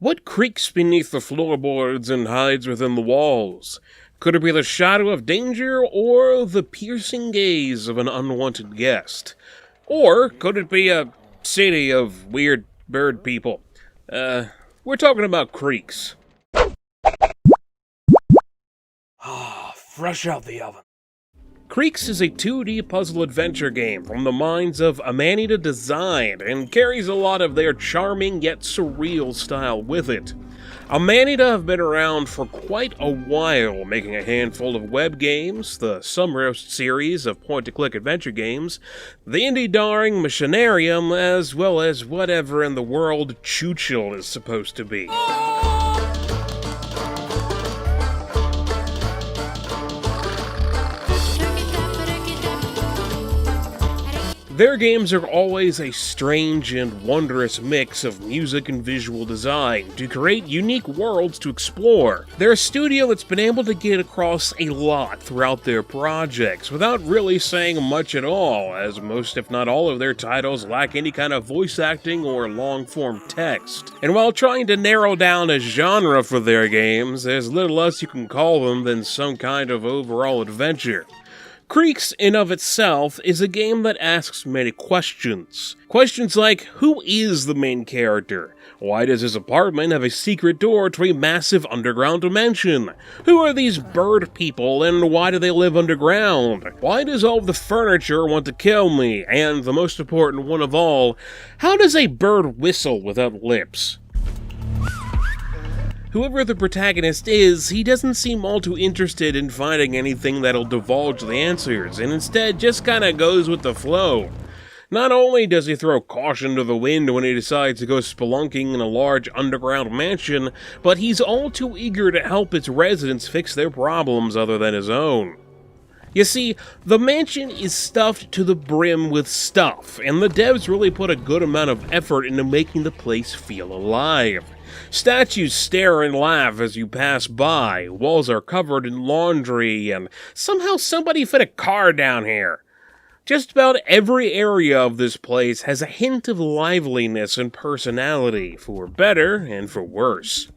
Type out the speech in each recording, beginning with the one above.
What creaks beneath the floorboards and hides within the walls? Could it be the shadow of danger or the piercing gaze of an unwanted guest? Or could it be a city of weird bird people? We're talking about Creaks. Fresh out the oven. Creaks is a 2D puzzle adventure game from the minds of Amanita Design and carries a lot of their charming yet surreal style with it. Amanita have been around for quite a while, making a handful of web games, the Sunroast series of point-and-click adventure games, the indie-darring Machinarium, as well as whatever in the world Choo-Chill is supposed to be. Their games are always a strange and wondrous mix of music and visual design to create unique worlds to explore. They're a studio that's been able to get across a lot throughout their projects without really saying much at all, as most if not all of their titles lack any kind of voice acting or long-form text. And while trying to narrow down a genre for their games, there's little else you can call them than some kind of overall adventure. Creaks, in of itself, is a game that asks many questions. Questions like, who is the main character? Why does his apartment have a secret door to a massive underground dimension? Who are these bird people, and why do they live underground? Why does all of the furniture want to kill me? And the most important one of all, how does a bird whistle without lips? Whoever the protagonist is, he doesn't seem all too interested in finding anything that'll divulge the answers, and instead just kinda goes with the flow. Not only does he throw caution to the wind when he decides to go spelunking in a large underground mansion, but he's all too eager to help its residents fix their problems other than his own. You see, the mansion is stuffed to the brim with stuff, and the devs really put a good amount of effort into making the place feel alive. Statues stare and laugh as you pass by, walls are covered in laundry, and somehow somebody fit a car down here. Just about every area of this place has a hint of liveliness and personality, for better and for worse.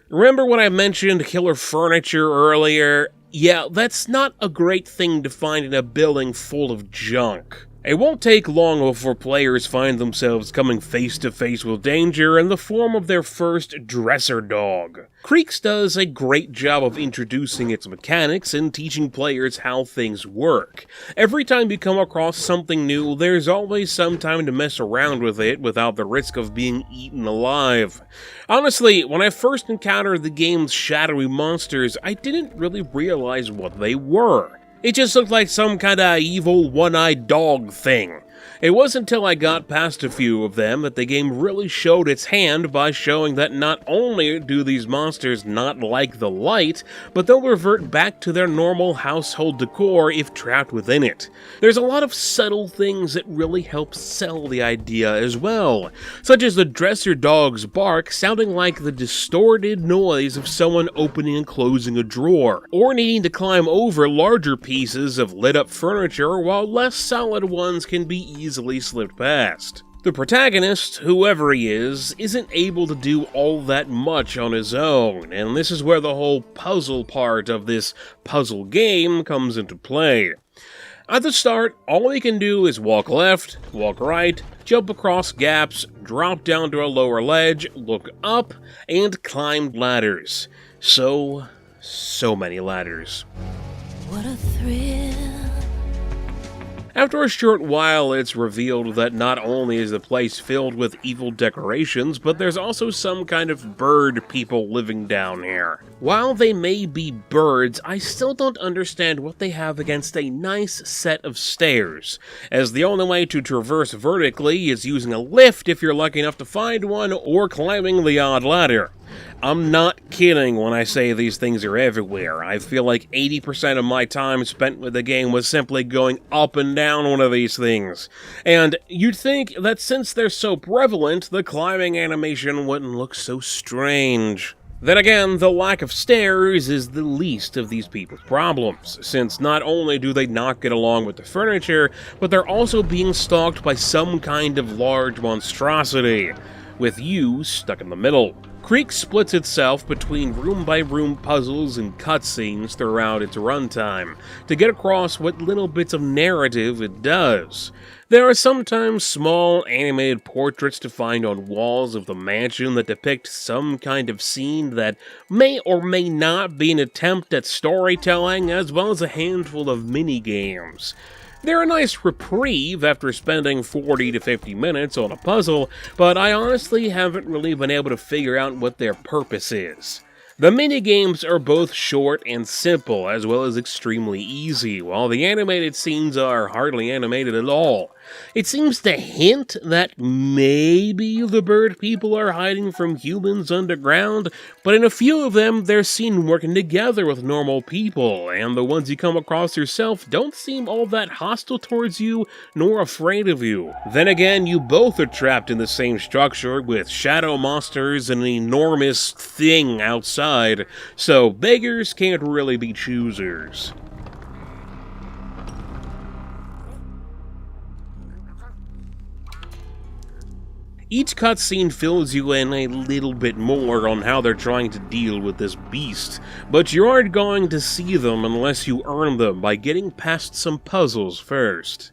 Remember when I mentioned killer furniture earlier? Yeah, that's not a great thing to find in a building full of junk. It won't take long before players find themselves coming face to face with danger in the form of their first dresser dog. Creaks does a great job of introducing its mechanics and teaching players how things work. Every time you come across something new, there's always some time to mess around with it without the risk of being eaten alive. Honestly, when I first encountered the game's shadowy monsters, I didn't really realize what they were. It just looked like some kinda evil one-eyed dog thing. It wasn't until I got past a few of them that the game really showed its hand by showing that not only do these monsters not like the light, but they'll revert back to their normal household decor if trapped within it. There's a lot of subtle things that really help sell the idea as well, such as the dresser dog's bark sounding like the distorted noise of someone opening and closing a drawer, or needing to climb over larger pieces of lit-up furniture while less solid ones can be easily slipped past. The protagonist, whoever he is, isn't able to do all that much on his own, and this is where the whole puzzle part of this puzzle game comes into play. At the start, all he can do is walk left, walk right, jump across gaps, drop down to a lower ledge, look up, and climb ladders. So many ladders. What a thrill. After a short while, it's revealed that not only is the place filled with evil decorations, but there's also some kind of bird people living down here. While they may be birds, I still don't understand what they have against a nice set of stairs, as the only way to traverse vertically is using a lift if you're lucky enough to find one, or climbing the odd ladder. I'm not kidding when I say these things are everywhere. I feel like 80% of my time spent with the game was simply going up and down one of these things. And you'd think that since they're so prevalent, the climbing animation wouldn't look so strange. Then again, the lack of stairs is the least of these people's problems, since not only do they not get along with the furniture, but they're also being stalked by some kind of large monstrosity, with you stuck in the middle. Creaks splits itself between room-by-room puzzles and cutscenes throughout its runtime to get across what little bits of narrative it does. There are sometimes small animated portraits to find on walls of the mansion that depict some kind of scene that may or may not be an attempt at storytelling, as well as a handful of mini-games. They're a nice reprieve after spending 40 to 50 minutes on a puzzle, but I honestly haven't really been able to figure out what their purpose is. The minigames are both short and simple, as well as extremely easy, while the animated scenes are hardly animated at all. It seems to hint that maybe the bird people are hiding from humans underground, but in a few of them they're seen working together with normal people, and the ones you come across yourself don't seem all that hostile towards you nor afraid of you. Then again, you both are trapped in the same structure with shadow monsters and an enormous thing outside, so beggars can't really be choosers. Each cutscene fills you in a little bit more on how they're trying to deal with this beast, but you aren't going to see them unless you earn them by getting past some puzzles first.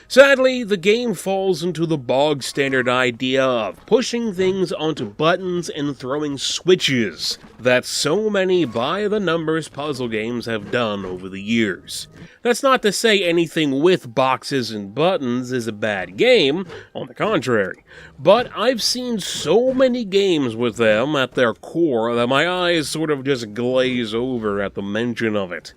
Sadly, the game falls into the bog-standard idea of pushing things onto buttons and throwing switches that so many by-the-numbers puzzle games have done over the years. That's not to say anything with boxes and buttons is a bad game, on the contrary, but I've seen so many games with them at their core that my eyes sort of just glaze over at the mention of it.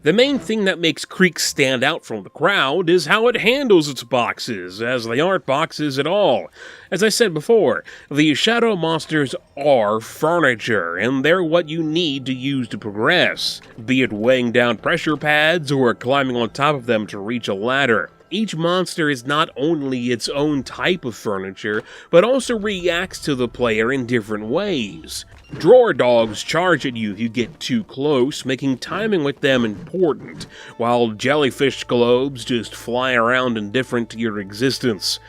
The main thing that makes Creaks stand out from the crowd is how it handles its boxes, as they aren't boxes at all. As I said before, the shadow monsters are furniture, and they're what you need to use to progress, be it weighing down pressure pads or climbing on top of them to reach a ladder. Each monster is not only its own type of furniture, but also reacts to the player in different ways. Drawer dogs charge at you if you get too close, making timing with them important, while jellyfish globes just fly around indifferent to your existence.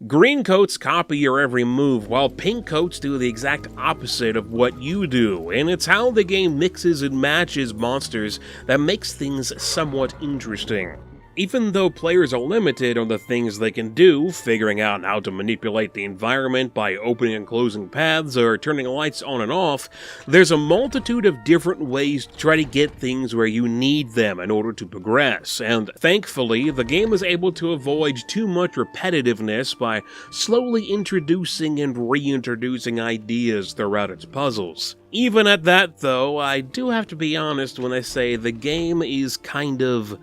Green coats copy your every move, while pink coats do the exact opposite of what you do, and it's how the game mixes and matches monsters that makes things somewhat interesting. Even though players are limited on the things they can do, figuring out how to manipulate the environment by opening and closing paths or turning lights on and off, there's a multitude of different ways to try to get things where you need them in order to progress, and thankfully, the game is able to avoid too much repetitiveness by slowly introducing and reintroducing ideas throughout its puzzles. Even at that, though, I do have to be honest when I say the game is kind of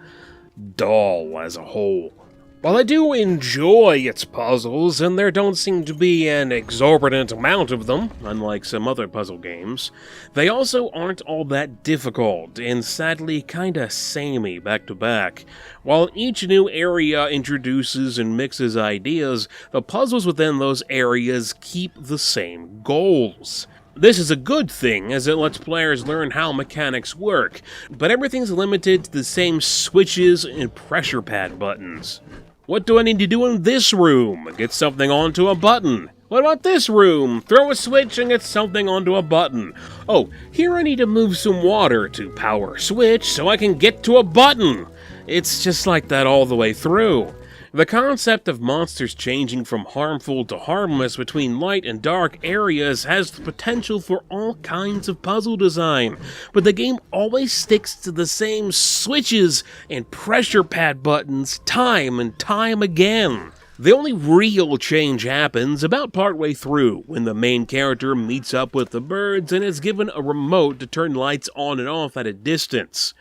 dull as a whole. While I do enjoy its puzzles, and there don't seem to be an exorbitant amount of them, unlike some other puzzle games, they also aren't all that difficult, and sadly kinda samey back to back. While each new area introduces and mixes ideas, the puzzles within those areas keep the same goals. This is a good thing, as it lets players learn how mechanics work, but everything's limited to the same switches and pressure pad buttons. What do I need to do in this room? Get something onto a button. What about this room? Throw a switch and get something onto a button. Oh, here I need to move some water to power a switch so I can get to a button. It's just like that all the way through. The concept of monsters changing from harmful to harmless between light and dark areas has the potential for all kinds of puzzle design, but the game always sticks to the same switches and pressure pad buttons time and time again. The only real change happens about partway through, when the main character meets up with the birds and is given a remote to turn lights on and off at a distance.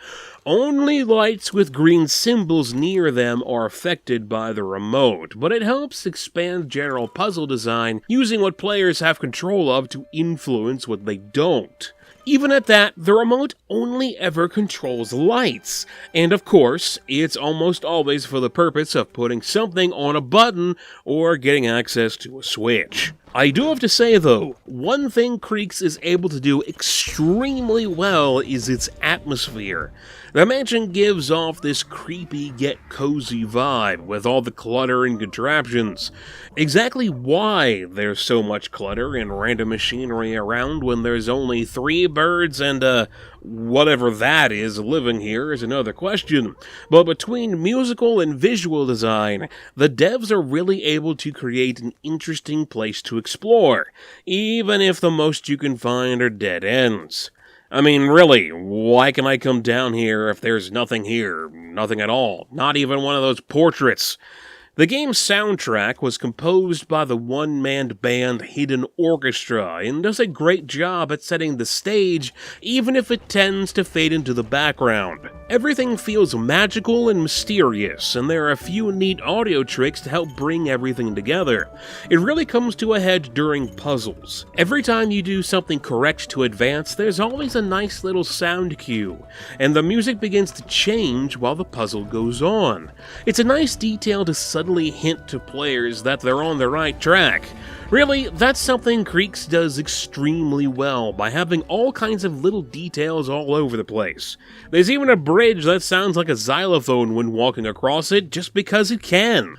Only lights with green symbols near them are affected by the remote, but it helps expand general puzzle design using what players have control of to influence what they don't. Even at that, the remote only ever controls lights, and of course, it's almost always for the purpose of putting something on a button or getting access to a switch. I do have to say though, one thing Creaks is able to do extremely well is its atmosphere. The mansion gives off this creepy yet cozy vibe with all the clutter and contraptions. Exactly why there's so much clutter and random machinery around when there's only 3 birds and whatever that is living here is another question. But between musical and visual design, the devs are really able to create an interesting place to explore, even if the most you can find are dead ends. I mean, really, why can I come down here if there's nothing here? Nothing at all. Not even one of those portraits. The game's soundtrack was composed by the one-man band Hidden Orchestra and does a great job at setting the stage, even if it tends to fade into the background. Everything feels magical and mysterious, and there are a few neat audio tricks to help bring everything together. It really comes to a head during puzzles. Every time you do something correct to advance, there's always a nice little sound cue, and the music begins to change while the puzzle goes on. It's a nice detail to subtly hint to players that they're on the right track. Really, that's something Creaks does extremely well by having all kinds of little details all over the place. There's even a bridge that sounds like a xylophone when walking across it just because it can.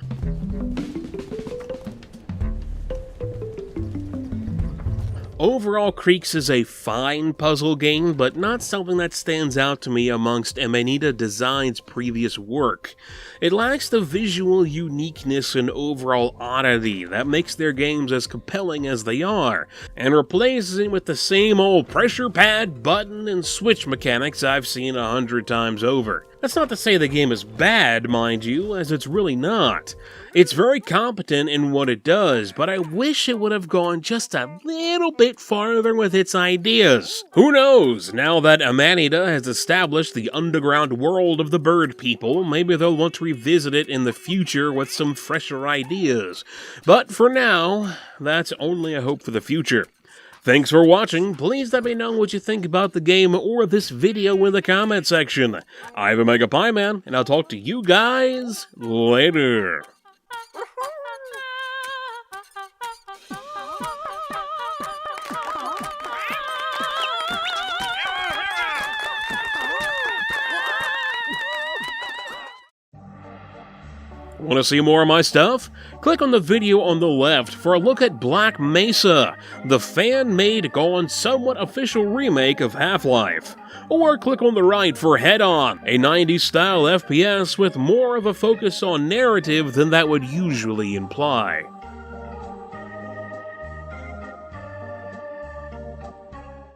Overall, Creaks is a fine puzzle game, but not something that stands out to me amongst Amanita Design's previous work. It lacks the visual uniqueness and overall oddity that makes their games as compelling as they are, and replaces it with the same old pressure pad, button, and switch mechanics I've seen 100 times over. That's not to say the game is bad, mind you, as it's really not. It's very competent in what it does, but I wish it would have gone just a little bit farther with its ideas. Who knows, now that Amanita has established the underground world of the bird people, maybe they'll want to revisit it in the future with some fresher ideas. But for now, that's only a hope for the future. Thanks for watching. Please let me know what you think about the game or this video in the comment section. I'm MegapieMan, and I'll talk to you guys later. Want to see more of my stuff? Click on the video on the left for a look at Black Mesa, the fan-made, gone somewhat official remake of Half-Life. Or click on the right for Head On, a 90s style FPS with more of a focus on narrative than that would usually imply.